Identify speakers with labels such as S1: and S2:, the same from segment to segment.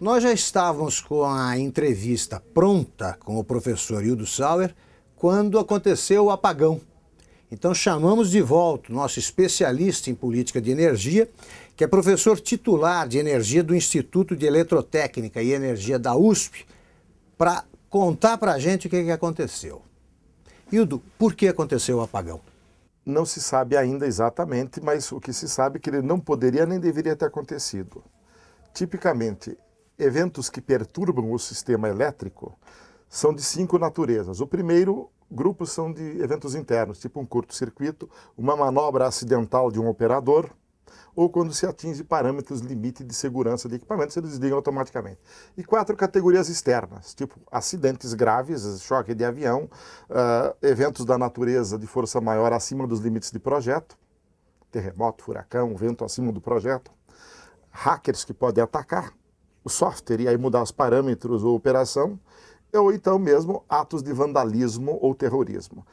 S1: Nós já estávamos com a entrevista pronta com o professor Hildo Sauer quando aconteceu o apagão. Então chamamos de volta o nosso especialista em política de energia, que é professor titular de energia do Instituto de Eletrotécnica e Energia da USP, para contar para a gente o que aconteceu. Hildo, por que aconteceu o apagão?
S2: Não se sabe ainda exatamente, mas o que se sabe é que ele não poderia nem deveria ter acontecido. Tipicamente, eventos que perturbam o sistema elétrico são de 5 naturezas. O primeiro grupo são de eventos internos, tipo um curto-circuito, uma manobra acidental de um operador, ou quando se atinge parâmetros limite de segurança de equipamentos, eles desligam automaticamente. E 4 categorias externas, tipo acidentes graves, choque de avião, eventos da natureza de força maior acima dos limites de projeto, terremoto, furacão, vento acima do projeto, hackers que podem atacar o software e aí mudar os parâmetros ou operação, ou então mesmo atos de vandalismo ou terrorismo.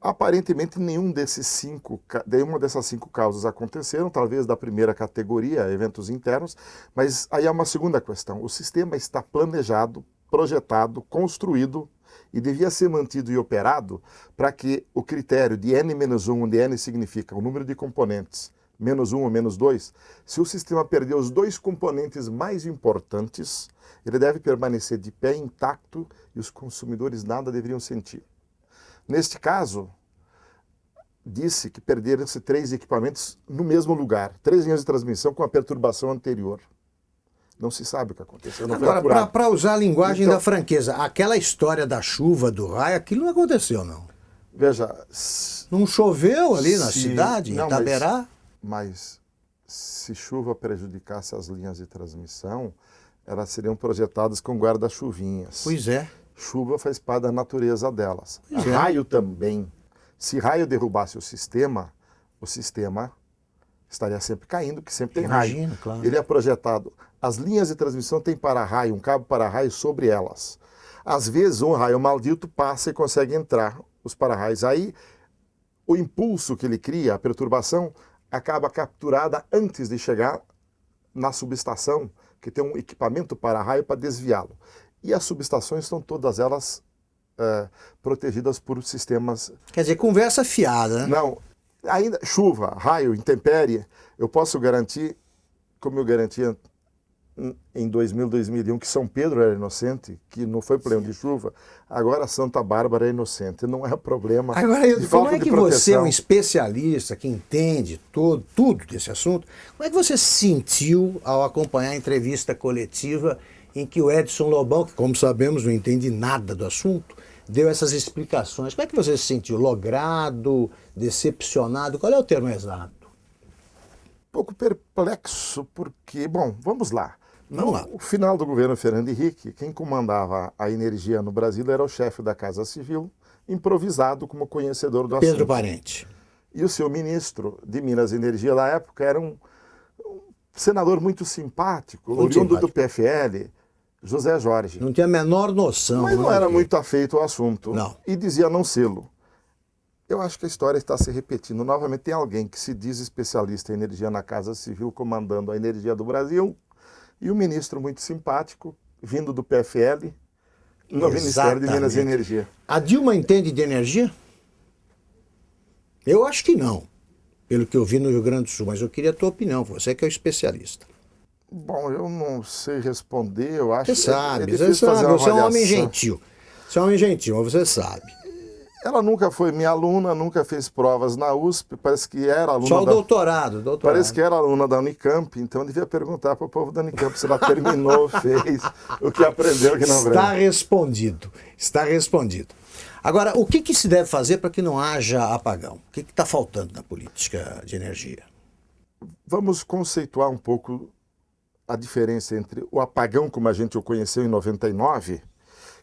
S2: Aparentemente nenhuma dessas 5 causas aconteceram, talvez da primeira categoria, eventos internos, mas aí há uma segunda questão. O sistema está planejado, projetado, construído e devia ser mantido e operado para que o critério de N-1, onde N significa o número de componentes, -1 ou -2, se o sistema perder os 2 componentes mais importantes, ele deve permanecer de pé intacto e os consumidores nada deveriam sentir. Neste caso, disse que perderam-se 3 equipamentos no mesmo lugar, 3 linhas de transmissão com a perturbação anterior. Não se sabe o que aconteceu. Não
S1: Agora, para usar a linguagem da franqueza, aquela história da chuva, do raio, aquilo não aconteceu, não.
S2: Veja...
S1: Não choveu ali na cidade, em Itaberá?
S2: Mas se chuva prejudicasse as linhas de transmissão, elas seriam projetadas com guarda-chuvinhas.
S1: Pois é.
S2: Chuva faz parte da natureza delas. Raio também. Se raio derrubasse o sistema estaria sempre caindo, porque sempre tem raio.
S1: Claro.
S2: Ele é projetado. As linhas de transmissão têm para-raio, um cabo para-raio sobre elas. Às vezes, um raio maldito passa e consegue entrar os para-raios. Aí, o impulso que ele cria, a perturbação, acaba capturada antes de chegar na subestação, que tem um equipamento para-raio para desviá-lo. E as subestações estão todas elas protegidas por sistemas...
S1: Quer dizer, conversa fiada, né?
S2: Não, ainda chuva, raio, intempérie, eu posso garantir, como eu garantia em 2000, 2001, que São Pedro era inocente, que não foi problema de chuva, agora Santa Bárbara é inocente, não é problema de falta de proteção. Agora,
S1: como é que você, um especialista que entende tudo desse assunto, como é que você se sentiu ao acompanhar a entrevista coletiva em que o Edson Lobão, que como sabemos não entende nada do assunto, deu essas explicações? Como é que você se sentiu? Logrado, decepcionado? Qual é o termo exato?
S2: Um pouco perplexo, porque, bom, vamos lá.
S1: Vamos lá.
S2: No final do governo Fernando Henrique, quem comandava a energia no Brasil era o chefe da Casa Civil, improvisado como conhecedor do assunto.
S1: Pedro Parente.
S2: E o seu ministro de Minas e Energia da época era um senador muito simpático, oriundo do PFL, José Jorge.
S1: Não tinha a menor noção.
S2: Mas não era muito afeito ao assunto.
S1: Não.
S2: E dizia não sê-lo. Eu acho que a história está se repetindo. Novamente tem alguém que se diz especialista em energia na Casa Civil, comandando a energia do Brasil, e um ministro muito simpático, vindo do PFL, no Ministério de Minas e Energia.
S1: A Dilma entende de energia? Eu acho que não, pelo que eu vi no Rio Grande do Sul, mas eu queria a tua opinião, você que é o especialista.
S2: Bom, eu não sei responder, eu acho
S1: você sabe,
S2: você sabe,
S1: você é um homem gentil. Você é um homem gentil, mas você sabe.
S2: Ela nunca foi minha aluna, nunca fez provas na USP, parece que era aluna
S1: Só o doutorado.
S2: Parece que era aluna da Unicamp, então eu devia perguntar para o povo da Unicamp se ela terminou, fez, o que aprendeu, o que não aprendeu.
S1: Está respondido. Agora, o que se deve fazer para que não haja apagão? O que está faltando na política de energia?
S2: Vamos conceituar um pouco a diferença entre o apagão, como a gente o conheceu em 99,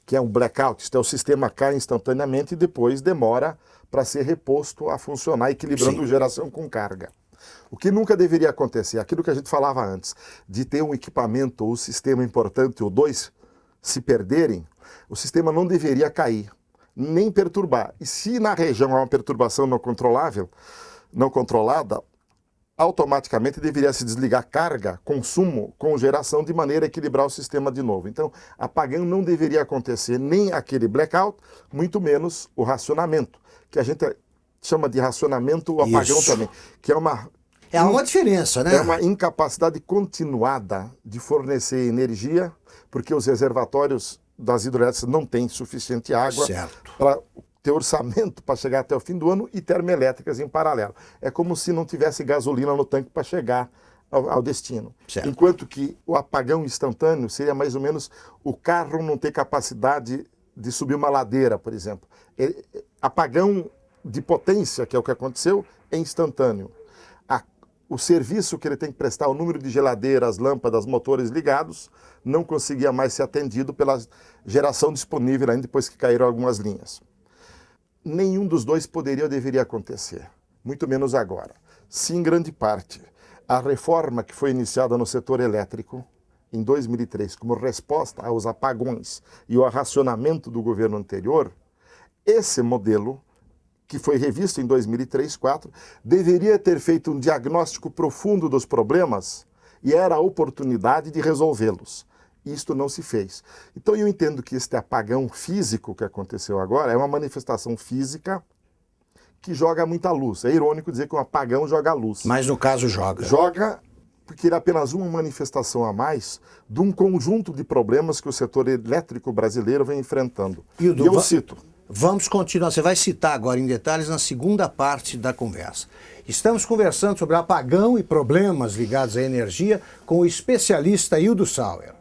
S2: que é um blackout, isto é, o sistema cai instantaneamente e depois demora para ser reposto a funcionar, equilibrando geração com carga. O que nunca deveria acontecer, aquilo que a gente falava antes, de ter um equipamento ou sistema importante ou 2 se perderem, o sistema não deveria cair, nem perturbar. E se na região há uma perturbação não controlada, automaticamente deveria se desligar carga, consumo, com geração, de maneira a equilibrar o sistema de novo. Então, apagão não deveria acontecer, nem aquele blackout, muito menos o racionamento, que a gente chama de racionamento o apagão também, que é uma...
S1: É uma diferença, né?
S2: É uma incapacidade continuada de fornecer energia, porque os reservatórios das hidrelétricas não têm suficiente água para ter orçamento para chegar até o fim do ano e termoelétricas em paralelo. É como se não tivesse gasolina no tanque para chegar ao destino.
S1: Certo.
S2: Enquanto que o apagão instantâneo seria mais ou menos o carro não ter capacidade de subir uma ladeira, por exemplo. Apagão de potência, que é o que aconteceu, é instantâneo. O serviço que ele tem que prestar, o número de geladeiras, lâmpadas, motores ligados, não conseguia mais ser atendido pela geração disponível ainda depois que caíram algumas linhas. Nenhum dos dois poderia ou deveria acontecer, muito menos agora. Se em grande parte a reforma que foi iniciada no setor elétrico em 2003 como resposta aos apagões e ao racionamento do governo anterior, esse modelo, que foi revisto em 2003-2004, deveria ter feito um diagnóstico profundo dos problemas e era a oportunidade de resolvê-los. Isto não se fez. Então eu entendo que este apagão físico que aconteceu agora é uma manifestação física que joga muita luz. É irônico dizer que um apagão joga luz.
S1: Mas no caso joga.
S2: Joga porque ele é apenas uma manifestação a mais de um conjunto de problemas que o setor elétrico brasileiro vem enfrentando. E eu cito...
S1: Vamos continuar, você vai citar agora em detalhes na segunda parte da conversa. Estamos conversando sobre apagão e problemas ligados à energia com o especialista Hildo Sauer.